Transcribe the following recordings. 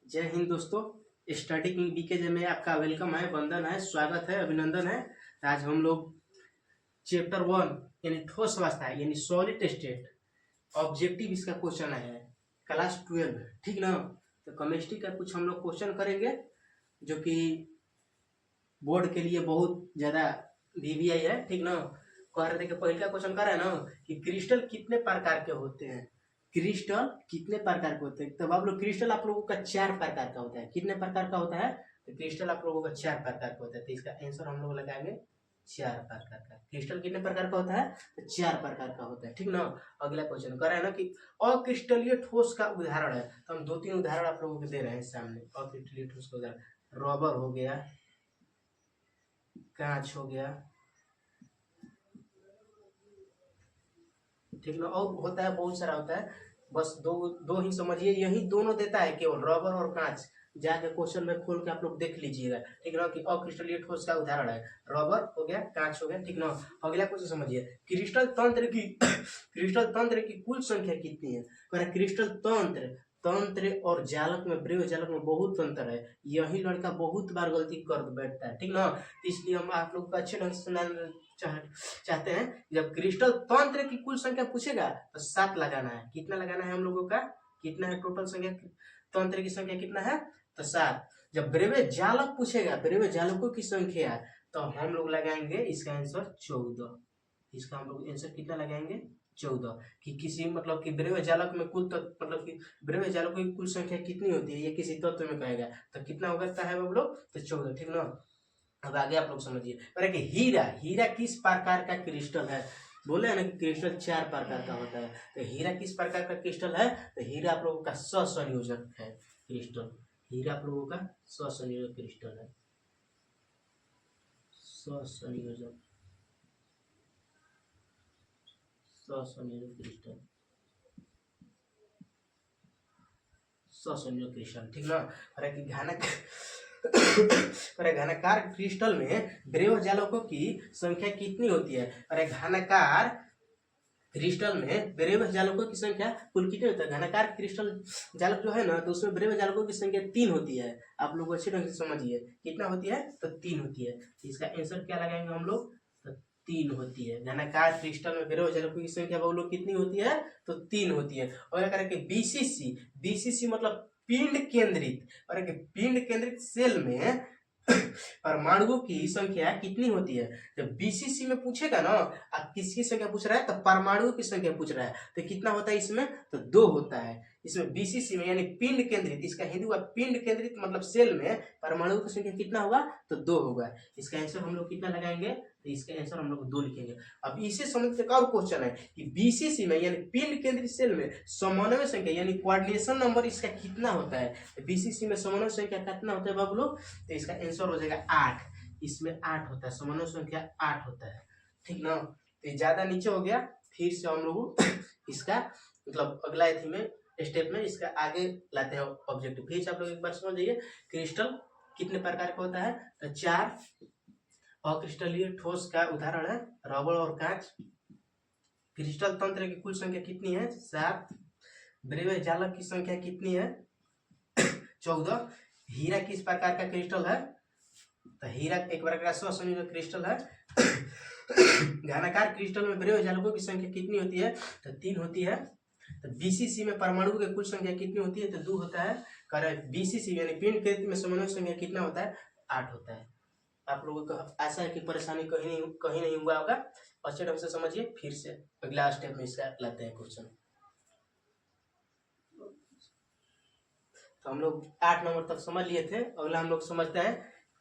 जय हिंद दोस्तों। Study king BK में आपका वेलकम है, वंदन है, स्वागत है, अभिनंदन है। आज हम लोग चैप्टर 1 यानी ठोस अवस्था यानी सॉलिड स्टेट ऑब्जेक्टिव इसका क्वेश्चन है, क्लास 12, ठीक ना। तो केमिस्ट्री का कुछ हम लोग क्वेश्चन करेंगे जो कि बोर्ड के लिए बहुत ज़्यादा वीवीआई है, ठीक ना। कह रहे थे कि पहले का क्वेश्चन कर रहा है ना कि क्रिस्टल कितने प्रकार के होते हैं, क्रिस्टल कितने प्रकार के होते हैं। तब आप लोग क्रिस्टल आप लोगों का 4 प्रकार का होता है। कितने प्रकार का होता है? तो क्रिस्टल आप लोगों का 4 प्रकार का होता है। तो इसका आंसर हम लोग लगाएंगे 4 प्रकार का। क्रिस्टल कितने प्रकार का होता है? तो 4 प्रकार का होता है, ठीक ना। अगला क्वेश्चन कर रहा है ना कि अक्रिस्टलीय ठोस का उदाहरण है। तो हम 2-3 उदाहरण आप लोगों को दे रहे हैं सामने। अक्रिस्टलीय ठोस का उदाहरण रबर हो गया, कांच हो गया, ठीक ना। और होता है, बहुत सारा होता है, बस दो दो ही समझिए। यही दोनों देता है केवल, रबर और कांच। जाके क्वेश्चन में खोल के आप लोग देख लीजिएगा, ठीक ना, कि अक्रिस्टलीय ठोस का उदाहरण है रबर हो गया, कांच हो गया, ठीक ना। अगला क्वेश्चन समझिए, क्रिस्टल तंत्र की क्रिस्टल तंत्र की कुल संख्या कितनी है? क्रिस्टल तंत्र तंत्र और जालक में, ब्रेव जालक में बहुत अंतर है। यही लड़का बहुत बार गलती कर बैठता है, ठीक ना। इसलिए हम आप लोग को अच्छे ढंग से चाहते हैं। जब क्रिस्टल तंत्र की कुल संख्या पूछेगा तो 7 लगाना है। कितना लगाना है हम लोगों का? कितना है टोटल संख्या? तंत्र की संख्या कितना है? तो 7। जब ब्रेवे जालक पूछेगा, ब्रेवे जालकों की संख्या, तो हम लोग लगाएंगे इसका आंसर 14। इसका हम लोग आंसर कितना लगाएंगे? 14। कि किसी मतलब कि ब्रेवे जालक में कुल मतलब कि ब्रेवे जालकों की कुल संख्या कितनी होती है, ये किसी तत्व में कहेगा तो कितना होगा है हम लोग? तो 14, ठीक ना। अब आगे आप लोग समझिए, अरे कि हीरा हीरा किस प्रकार का क्रिस्टल है? बोले है ना कि क्रिस्टल 4 प्रकार का होता है। तो हीरा किस प्रकार का क्रिस्टल है? तो हीरा आप लोगों का ससंयोजक है क्रिस्टल। हीरा आप लोगों का ससंयोजक क्रिस्टल है, ससंयोजक ससंयोजक क्रिस्टल, ससंयोजक क्रिस्टल, ठीक ना। अरे कि घनाकार क्रिस्टल में ब्रेव जालकों की संख्या कितनी होती है? अरे घनाकार क्रिस्टल में ब्रेव जालकों की संख्या कुल कितनी होती है? घनाकार क्रिस्टल जालक जो है ना, तो उसमें ब्रेव जालकों की संख्या 3 होती है। आप लोग अच्छे ढंग से समझिए, कितना होती है? तो 3 होती है। इसका आंसर क्या लगाएंगे हम लोग? तो 3 होती है। घनाकार क्रिस्टल में ब्रेव जालकों की संख्या वो लोग कितनी होती है? तो 3 होती है। और अगर बीसीसी बीसीसी मतलब पिंड केंद्रित, और पिंड केंद्रित सेल में परमाणुओं की संख्या कितनी होती है? जब बीसीसी में पूछेगा ना, अब किसकी संख्या पूछ रहा है? तो परमाणुओं की संख्या पूछ रहा है। तो कितना होता है इसमें? तो 2 होता है इसमें बीसीसी में, यानी पिंड केंद्रित। इसका हिंदी हुआ पिंड केंद्रित मतलब सेल में परमाणुओं की संख्या कितना होगा? तो 2 होगा। इसका आंसर हम लोग कितना लगाएंगे? तो इसका आंसर हम लोग 2 लिखेंगे। अब इसे समझ के एक और क्वेश्चन है कि बीसीसी में यानी पिंड केंद्रित सेल में समन्वय संख्या यानी कोऑर्डिनेशन नंबर इसका कितना होता है? तो बीसीसी में समन्वय संख्या कितना होता है बाबू लोग? तो इसका आंसर हो जाएगा 8। इसमें 8 होता है, समन्वय संख्या 8 होता है, ठीक ना। तो ज्यादा नीचे हो गया। फिर से हम लोग इसका मतलब अगला एथी में स्टेप में इसका आगे लाते हैं ऑब्जेक्टिव। फिर से आप लोग एक बार समझ जाइए, क्रिस्टल कितने प्रकार का होता है? तो 4 अक्रिस्टलीय ठोस का उदाहरण है रबर और कांच। क्रिस्टल तंत्र की कुल संख्या कितनी है? 7। ब्रेवे जालक की संख्या कितनी है? 14। हीरा किस प्रकार का क्रिस्टल है? तो हीरा एक प्रकार का ससंयोजक क्रिस्टल है। घनाकार क्रिस्टल में ब्रेव जालकों की संख्या कितनी होती है? तो 3 होती है। तो बीसीसी में परमाणु की कुल संख्या कितनी होती है? तो 2 होता है। बीसीसी यानी पिंड केंद्रित में समन्वय संख्या कितना होता है? 8 होता है। आप लोगों को ऐसा है कि परेशानी कहीं नहीं हुआ होगा। अच्छे ढंग से समझिए। फिर से अगला स्टेप में इसका लाते हैं क्वेश्चन। तो हम लोग 8 नंबर तक समझ लिए थे। अगला हम लोग समझते हैं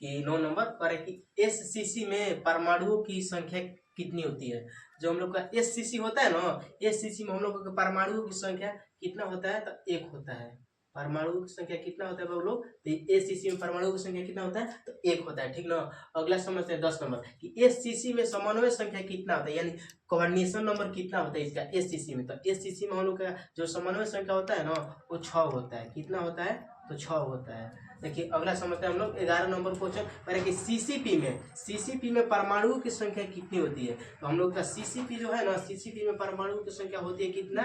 कि 9 नंबर पर कि एससीसी में परमाणुओं की संख्या कितनी होती है? जो हम लोग का एससीसी होता है ना, एससीसी में हम लोगों के परमाणुओं की संख्या कितना होता है? तो 1 होता है। परमाणुओं की संख्या कितना होता है बाबू लोग? तो एससीसी में परमाणुओं की संख्या कितना होता है? तो 1 होता है, ठीक ना। अगला समझते हैं 10 नंबर कि एससीसी में समन्वय संख्या कितना होता है, यानी कोऑर्डिनेशन नंबर कितना होता है इसका एससीसी में? तो एससीसी में हम लोग का जो समन्वय संख्या होता है ना, वो 6 होता है। कितना होता है? तो 6 होता है। देखिए अगला समझते हैं हम लोग 11 नंबर क्वेश्चन पर कि सीसीपी में परमाणुओं की संख्या कितनी होती है? तो हम लोग का सीसीपी जो है ना, सीसीपी में परमाणुओं की संख्या होती है कितना?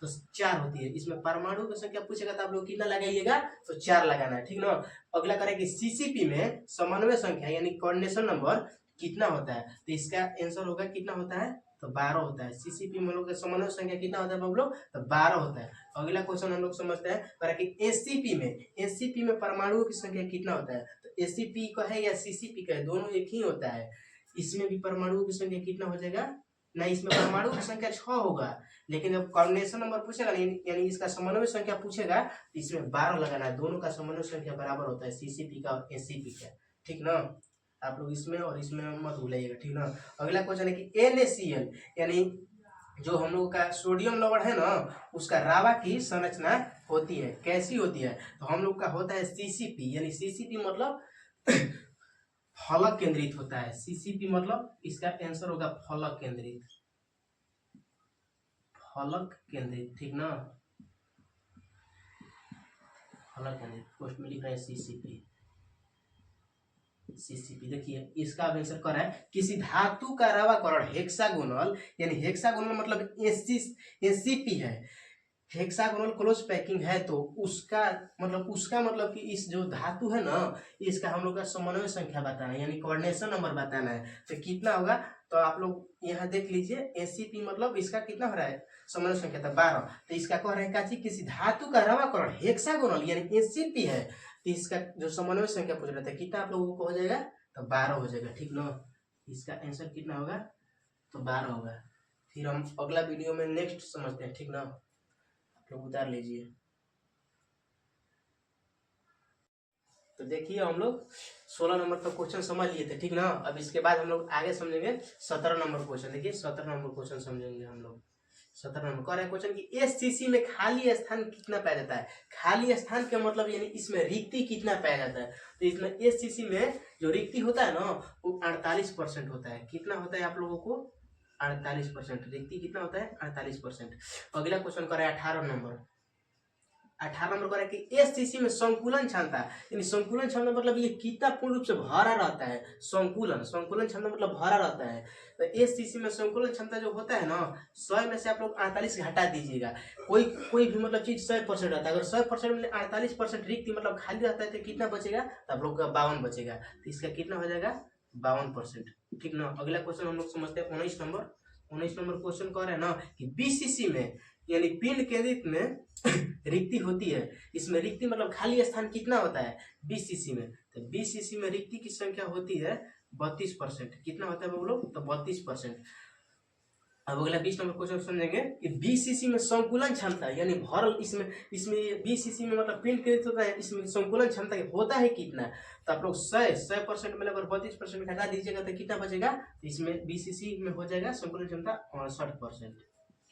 तो 4 होती है। इसमें परमाणु की संख्या पूछेगा तो आप लोग कितना लगाइएगा, तो 4 लगाना है, ठीक ना। अगला करें कि सीसीपी में समन्वय संख्या यानी कोऑर्डिनेशन नंबर कितना होता है, तो इसका आंसर होगा कितना होता है, तो 12 होता है। सीसीपी में हम लोग का समन्वय संख्या कितना होता है हम लोग, तो 12 होता है। अगला क्वेश्चन हम लोग समझते हैं कि एससीपी में परमाणुओं की संख्या कितना होता है, तो एससीपी का है या सीसीपी का है, दोनों एक ही होता है। इसमें भी परमाणुओं की संख्या कितना हो जाएगा, नहीं इसमें परमाणु की संख्या 6 होगा, लेकिन जब कोऑर्डिनेशन नंबर पूछेगा यानी इसका समन्वय संख्या पूछेगा तो इसमें 12 लगाना है। दोनों का समन्वय संख्या बराबर होता है, सीसीपी का और एससीपी का, ठीक ना। आप लोग इसमें और इसमें मत भूलिएगा, ठीक ना। अगला क्वेश्चन है कि NaCl यानी जो हम लोग का सोडियम लवण है ना, उसका रावा की संरचना होती है, कैसी होती है, तो हम लोग का होता है सीसीपी, यानी सीसीपी मतलब फलक केंद्रित होता है। सीसीपी मतलब इसका आंसर होगा फलक केंद्रित, ठीक ना, फलक केंद्रित। पोस्ट में लिख रहे हैं सीसीपी। देखिए इसका आंसर कर रहा है किसी धातु का रावाकरण हेक्सागोनल, यानी हेक्सागोनल मतलब एससीपी है, हेक्सागोनल क्लोज पैकिंग है, तो उसका मतलब कि इस जो धातु है ना, इसका हम लोग का समन्वय संख्या बताना है, यानी कोऑर्डिनेशन नंबर बताना है, तो कितना होगा, तो आप लोग यहाँ देख लीजिए एससीपी मतलब इसका कितना हो रहा है, समन्वय संख्या था 12, तो इसका कह रहे हैं किसी धातु का रावाकरण हेक्सागोनल यानी एससीपी है, तो इसका जो समन्वय संख्या पूछ रहा था कितना आप लोगों को हो जाएगा, तो 12 हो जाएगा, ठीक ना। इसका आंसर कितना होगा, तो 12 होगा। फिर हम अगला वीडियो में नेक्स्ट समझते हैं, ठीक ना, तो उतार लीजिए। तो देखिए हम लोग 16 नंबर का क्वेश्चन समझ लिए थे, ठीक ना। अब इसके बाद हम लोग आगे समझेंगे 17 नंबर क्वेश्चन। देखिए 17 नंबर क्वेश्चन समझेंगे हम लोग। 17 नंबर कह रहे हैं क्वेश्चन कि एससीसी में खाली स्थान कितना पाया जाता है। खाली स्थान का मतलब यानी इसमें रिक्ति कितना पाया जाता है, तो इसमें एससीसी में जो रिक्ति होता है ना वो 48% होता है। कितना होता है आप लोगों को, 48%। रिक्ति कितना होता है, 48%। अगला क्वेश्चन कर रहा है 18 नंबर कर रहा है कि एससीसी में संकुलन क्षमता, यानी संकुलन क्षमता मतलब ये कितना पूर्ण रूप से भरा रहता है। संकुलन क्षमता मतलब भरा रहता है। तो एससीसी में संकुलन क्षमता जो होता है ना, 100 में से आप लोग 48 घटा दीजिएगा। कोई भी मतलब चीज 100% रहता है, अगर 100% में 48% रिक्ति मतलब खाली रहता है तो कितना बचेगा, तो आप लोग का 52 बचेगा। तो इसका कितना हो जाएगा, 52%, ठीक ना। अगला क्वेश्चन हम लोग समझते हैं 19 नंबर क्वेश्चन कह रहे हैं ना कि बीसीसी में यानी पिंड केंद्रित में रिक्ति होती है। इसमें रिक्ति मतलब खाली स्थान कितना होता है बीसीसी में, तो बीसीसी में रिक्ति की संख्या होती है 32%। कितना होता है वो लोग, तो 32%। अब अगला 20 नंबर क्वेश्चन समझेंगे कि बीसीसी में संकुलन क्षमता यानी भरल, इसमें बीसीसी में मतलब पिंड केंद्रित होता है, इसमें संकुलन क्षमता होता है कितना, तो आप लोग 100% में अगर 32% घटा दीजिएगा तो कितना बचेगा, तो इसमें बीसीसी में हो जाएगा संकुलन क्षमता 68%।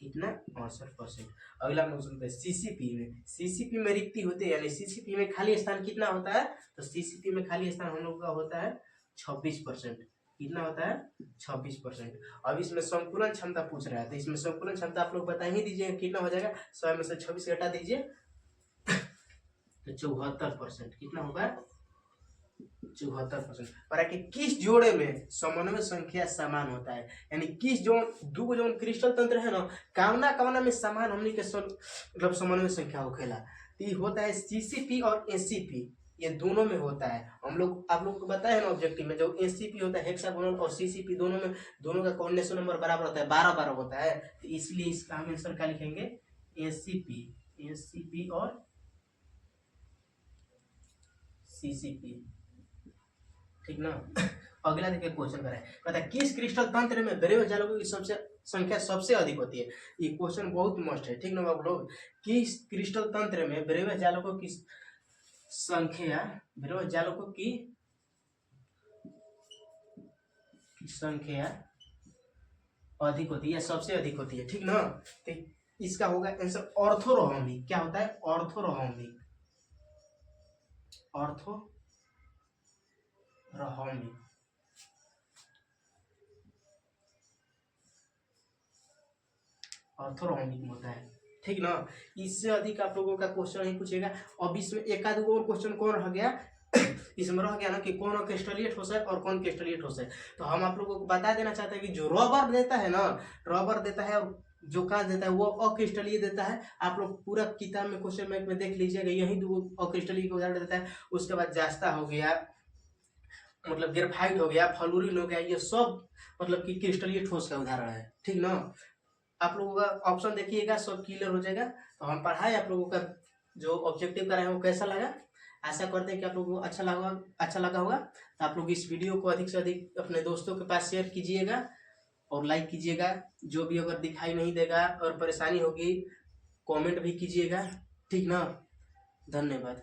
कितना, 68%। अगला हम लोग सुनते हैं सीसीपी में रिक्ति होती है, यानी सीसीपी में खाली स्थान कितना होता है, तो सीसीपी में खाली स्थान हम लोग का होता है 26%। कितना होता है, 26%। अब इसमें संकुलन क्षमता पूछ रहा है, तो इसमें संकुलन क्षमता आप लोग बता ही दीजिए कितना हो जाएगा, 100 में से 26 घटा दीजिए तो 74%। कितना होगा, 74%। और किस जोड़े में समन्वय संख्या समान होता है, यानी किस दो जो क्रिस्टल तंत्र है ना, कावना में समान हमने के मतलब समन्वय संख्या होखेला, तो ये होता है सीसीपी और एससीपी, ये दोनों में होता है। आप लोग को बताया है ना ऑब्जेक्टिव में, जो एससीपी होता है हेक्सागोनल और सीसीपी दोनों का कोऑर्डिनेशन नंबर बराबर होता है, 12 होता है, तो इसलिए इसका हम आंसर क्या लिखेंगे, एससीपी और सीसीपी, ठीक ना। अगला देखिए क्वेश्चन कर रहा है, कहता है किस क्रिस्टल तंत्र में बेरेव जालकों की संख्या सबसे अधिक होती है। ये क्वेश्चन बहुत मस्त है, ठीक ना आप लोग। किस क्रिस्टल तंत्र में बेरेव जालकों की संख्या अधिक होती है, सबसे अधिक होती है, ठीक ना। तो इसका होगा आंसर ऑर्थोरोहम्बिक। क्या होता है, ऑर्थोरोहम्बिक। ऑर्थोरोहम्बिक होता है, ठीक ना। इससे अधिक आप लोगों का क्वेश्चन नहीं पूछेगा। अब इसमें एक आध और क्वेश्चन कौन रह गया इसमें रह गया ना कि कौन क्रिस्टलीय ठोस है और कौन क्रिस्टलीय ठोस है। तो हम आप लोगों को बता देना चाहते हैं कि जो रबर देता है और जो कांच देता है वो अक्रिस्टलीय देता है। आप लोग पूरा किताब में क्वेश्चन बैंक में देख लीजिएगा, यही दो अक्रिस्टलीय का उदाहरण देता है। उसके बाद जास्ता हो गया, मतलब ग्रेफाइट हो गया, फ्लोरीन हो गया, ये सब मतलब कि क्रिस्टलीय ठोस का उदाहरण है। ठीक ना। आप लोगों का ऑप्शन देखिएगा, सब क्लियर हो जाएगा। तो हम पढ़ाए आप लोगों का जो ऑब्जेक्टिव कर रहे हैं वो कैसा लगा, आशा करते हैं कि आप लोगों को अच्छा लगा होगा। तो आप लोग इस वीडियो को अधिक से अधिक अपने दोस्तों के पास शेयर कीजिएगा और लाइक कीजिएगा। जो भी अगर दिखाई नहीं देगा और परेशानी होगी कमेंट भी कीजिएगा। ठीक ना। धन्यवाद।